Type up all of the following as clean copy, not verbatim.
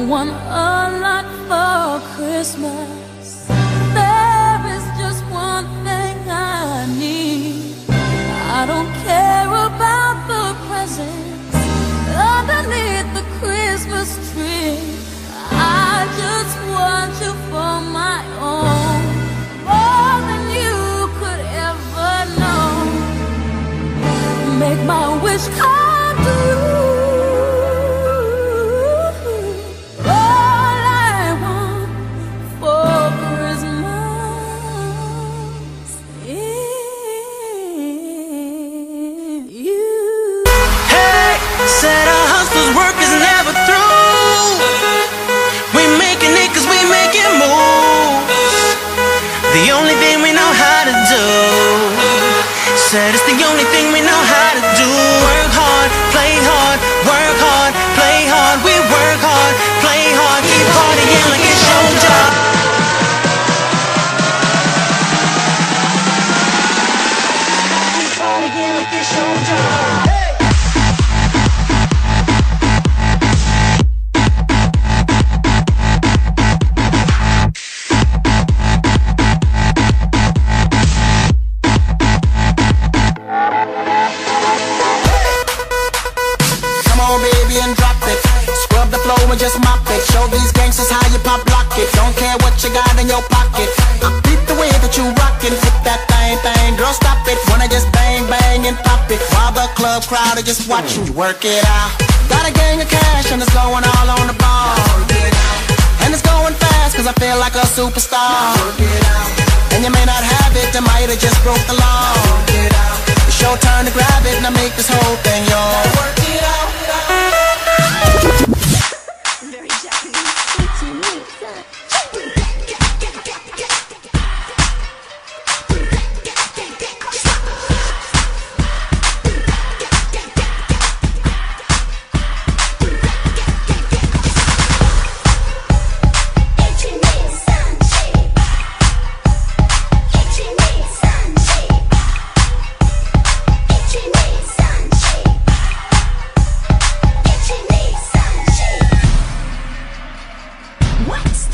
want a lot for Christmas. There is just one thing I need. I don't care about the presents underneath the Christmas tree. I just want you for my own, more than you could ever know. Make my wish come true. Said our hustle's work is never through. We making it cause we making moves. The only thing we know how to do. Said it's the only thing we know how to do. Work hard, play hard, work hard, play hard. We work hard, play hard, keep partying like it's your job. Keep partying like it's your job. And drop it, scrub the flow and just mop it. Show these gangsters how you pop lock it. Don't care what you got in your pocket. I beat the way that you rockin'. Hit that thing, girl, stop it. Wanna just bang, bang and pop it, while the club crowd are just watching you work it out. Got a gang of cash and it's going all on the ball. And it's going fast cause I feel like a superstar. And you may not have it, I might have just broke the law. It's your turn to grab it and I make this whole thing yours. Work it out. Very Japanese. What you mean, son? What's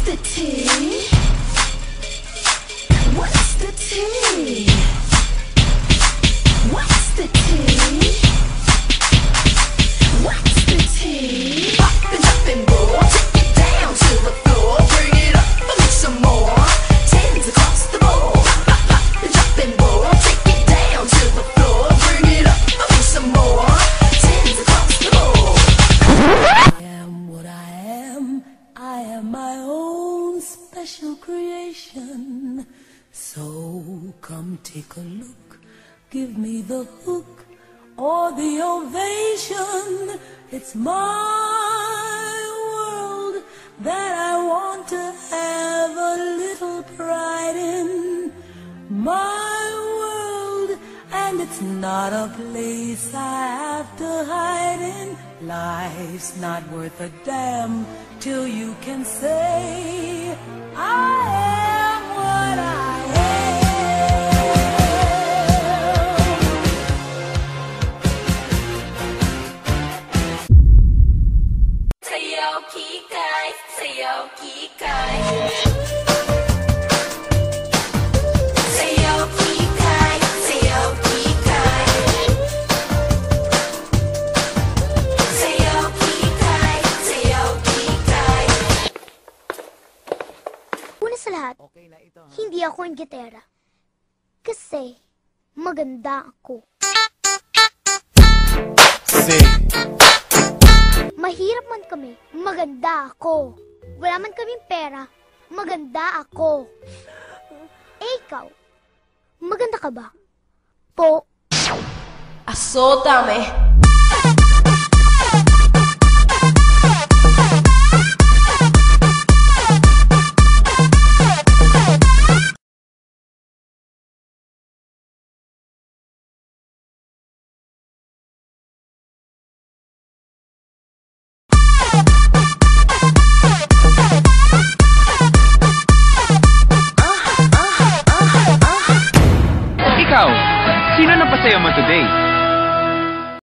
the tea? What's the tea? What's the tea? What's the tea? What's the tea? Pop and up and roll, take it down to the floor, bring it up for me some more. Tens across the board. Pop, pop and up and roll, take it down to the floor, bring it up for me some more. Tens across the board. I am what I am. I am my own special creation. So come take a look, give me the hook or the ovation. It's my world that I want to have a little pride in. My world, and it's not a place I have to hide in. Life's not worth a damn till you can say I am what I am. Sayo Kikai, Sayo Kikai. Sayo Kikai, Sayo Kikai. Sayo Kikai, Sayo Kikai. Una sa lahat, hindi ako ang gitara. Kasi maganda ako. Mahirap man kami, maganda ako. Wala man kaming pera, maganda ako. Eh, ikaw, maganda ka ba? Po. Azótame. today.